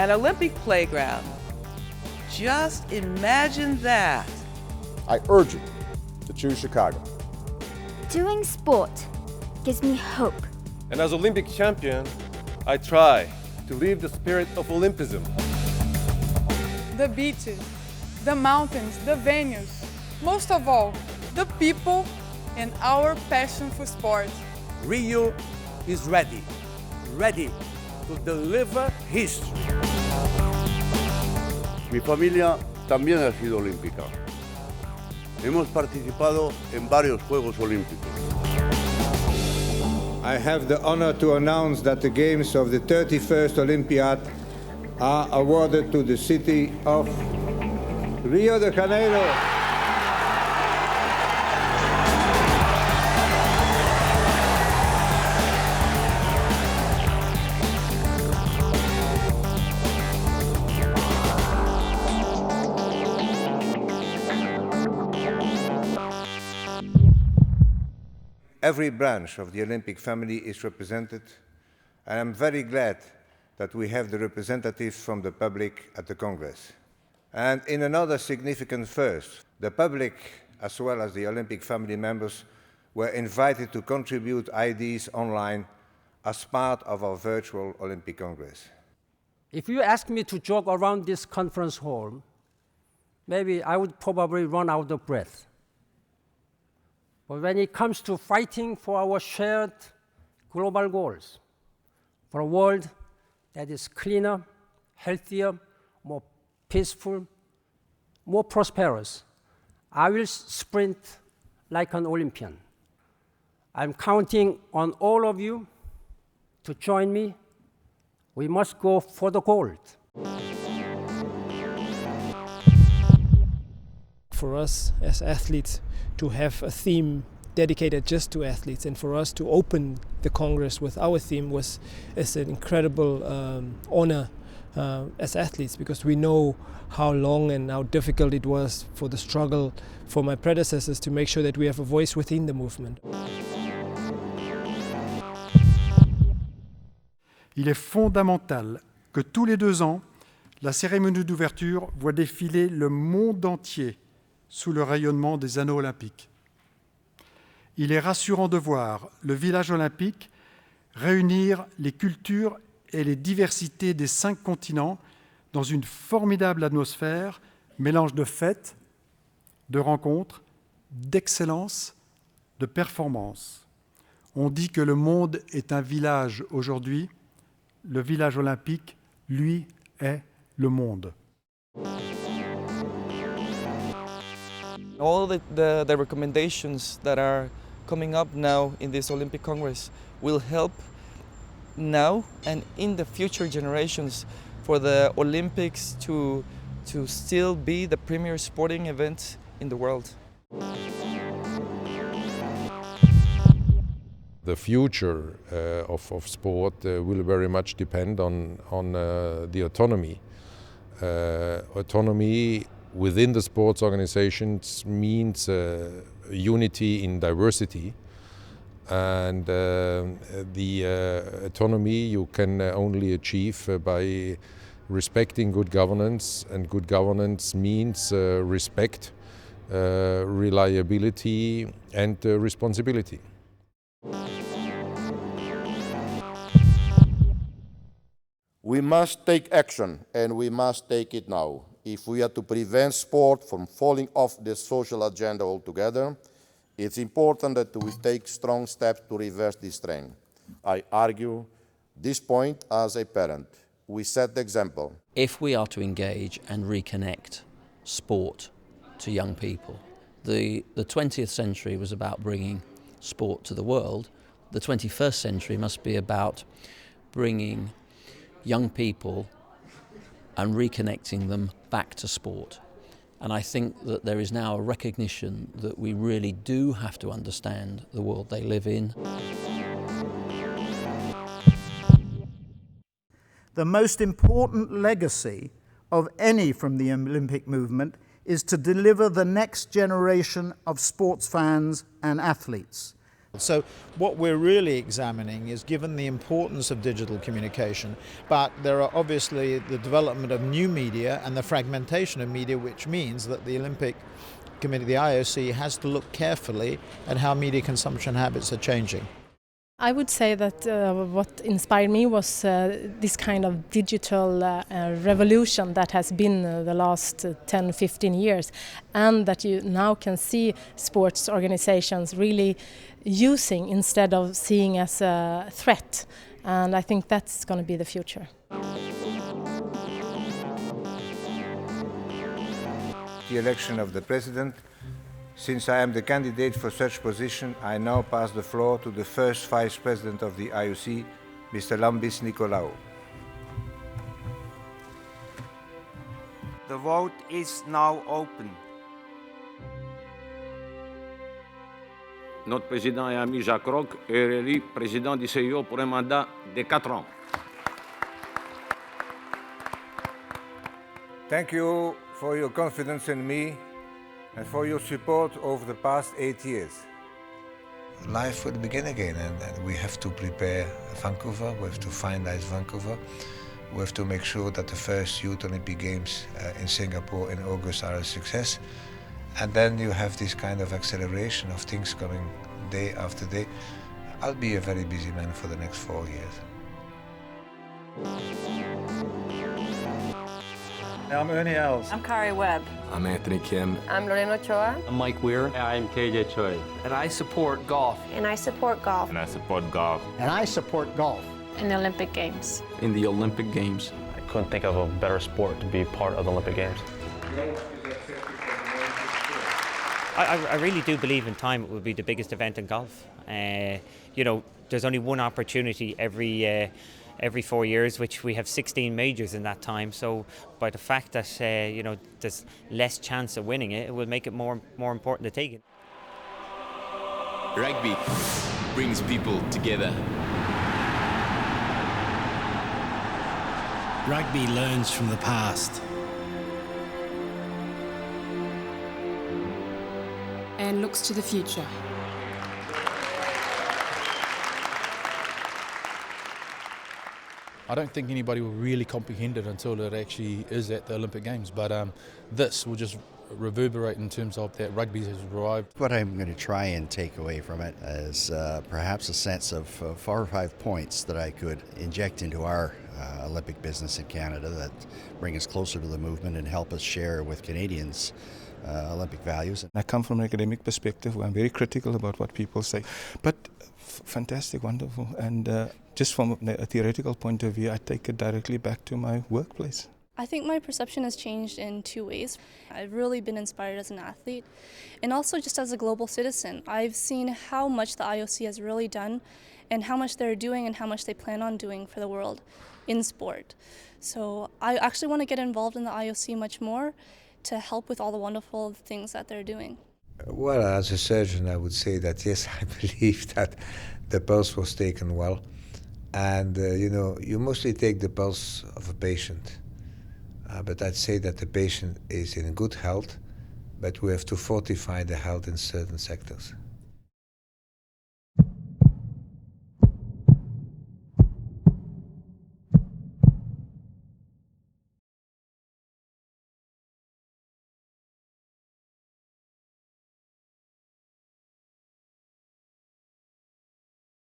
An Olympic playground. Just imagine that. I urge you to choose Chicago. Doing sport gives me hope. And as Olympic champion, I try to live the spirit of Olympism. The beaches, the mountains, the venues, most of all, the people and our passion for sport. Rio is ready to deliver history. Mi familia también ha sido olímpica. Hemos participado en varios Juegos Olímpicos. I have the honor to announce that the games of the 31st Olympiad are awarded to the city of Rio de Janeiro. Every branch of the Olympic family is represented, and I'm very glad that we have the representatives from the public at the Congress. And in another significant first, the public, as well as the Olympic family members, were invited to contribute ideas online as part of our virtual Olympic Congress. If you ask me to jog around this conference hall, maybe I would probably run out of breath. But when it comes to fighting for our shared global goals, for a world that is cleaner, healthier, more peaceful, more prosperous, I will sprint like an Olympian. I'm counting on all of you to join me. We must go for the gold. For us as athletes to have a theme dedicated just to athletes, and for us to open the Congress with our theme is an incredible honor as athletes, because we know how long and how difficult it was for the struggle for my predecessors to make sure that we have a voice within the movement. Il est fondamental que tous les 2 ans, la cérémonie d'ouverture voit défiler le monde entier sous le rayonnement des anneaux olympiques. Il est rassurant de voir le village olympique réunir les cultures et les diversités des 5 continents dans une formidable atmosphère, mélange de fêtes, de rencontres, d'excellence, de performance. On dit que le monde est un village aujourd'hui. Le village olympique, lui, est le monde. All the recommendations that are coming up now in this Olympic Congress will help now and in the future generations for the Olympics to still be the premier sporting event in the world. The future of sport will very much depend on the autonomy. Autonomy within the sports organizations means unity in diversity, and the autonomy you can only achieve by respecting good governance, and good governance means respect, reliability and responsibility. We must take action, and we must take it now. If we are to prevent sport from falling off the social agenda altogether, it's important that we take strong steps to reverse this trend. I argue this point as a parent. We set the example. If we are to engage and reconnect sport to young people, the 20th century was about bringing sport to the world. The 21st century must be about bringing young people and reconnecting them back to sport. And I think that there is now a recognition that we really do have to understand the world they live in. The most important legacy of any from the Olympic movement is to deliver the next generation of sports fans and athletes. So what we're really examining is, given the importance of digital communication, but there are obviously the development of new media and the fragmentation of media, which means that the Olympic Committee, the IOC, has to look carefully at how media consumption habits are changing. I would say that what inspired me was this kind of digital revolution that has been the last 10-15 years, and that you now can see sports organizations really using instead of seeing as a threat, and I think that's going to be the future. The election of the President. Since I am the candidate for such position, I now pass the floor to the first Vice President of the IOC, Mr. Lambis Nicolaou. The vote is now open. Notre président et ami Jacques Roch est élu président du CIO pour un mandat de 4 ans. Thank you for your confidence in me and for your support over the past 8 years. Life will begin again, and we have to prepare Vancouver, we have to finalize Vancouver, we have to make sure that the first Youth Olympic Games in Singapore in August are a success. And then you have this kind of acceleration of things coming day after day. I'll be a very busy man for the next 4 years. I'm Ernie Els. I'm Kari Webb. I'm Anthony Kim. I'm Lorena Ochoa. I'm Mike Weir. I'm KJ Choi. And I support golf. And I support golf. And I support golf. And I support golf. In the Olympic Games. In the Olympic Games. I couldn't think of a better sport to be part of the Olympic Games. I really do believe in time it will be the biggest event in golf. You know, there's only one opportunity every 4 years, which we have 16 majors in that time. So by the fact that you know, there's less chance of winning it, it will make it more important to take it. Rugby brings people together. Rugby learns from the past and looks to the future. I don't think anybody will really comprehend it until it actually is at the Olympic Games, but this will just reverberate in terms of that rugby has arrived. What I'm going to try and take away from it is perhaps a sense of 4 or 5 points that I could inject into our Olympic business in Canada that bring us closer to the movement and help us share with Canadians Olympic values. I come from an academic perspective where I'm very critical about what people say, but fantastic, wonderful, and just from a theoretical point of view, I take it directly back to my workplace. I think my perception has changed in 2 ways. I've really been inspired as an athlete, and also just as a global citizen. I've seen how much the IOC has really done and how much they're doing and how much they plan on doing for the world in sport. So I actually want to get involved in the IOC much more to help with all the wonderful things that they're doing. Well, as a surgeon, I would say that yes, I believe that the pulse was taken well. And, you know, you mostly take the pulse of a patient. But I'd say that the patient is in good health, but we have to fortify the health in certain sectors.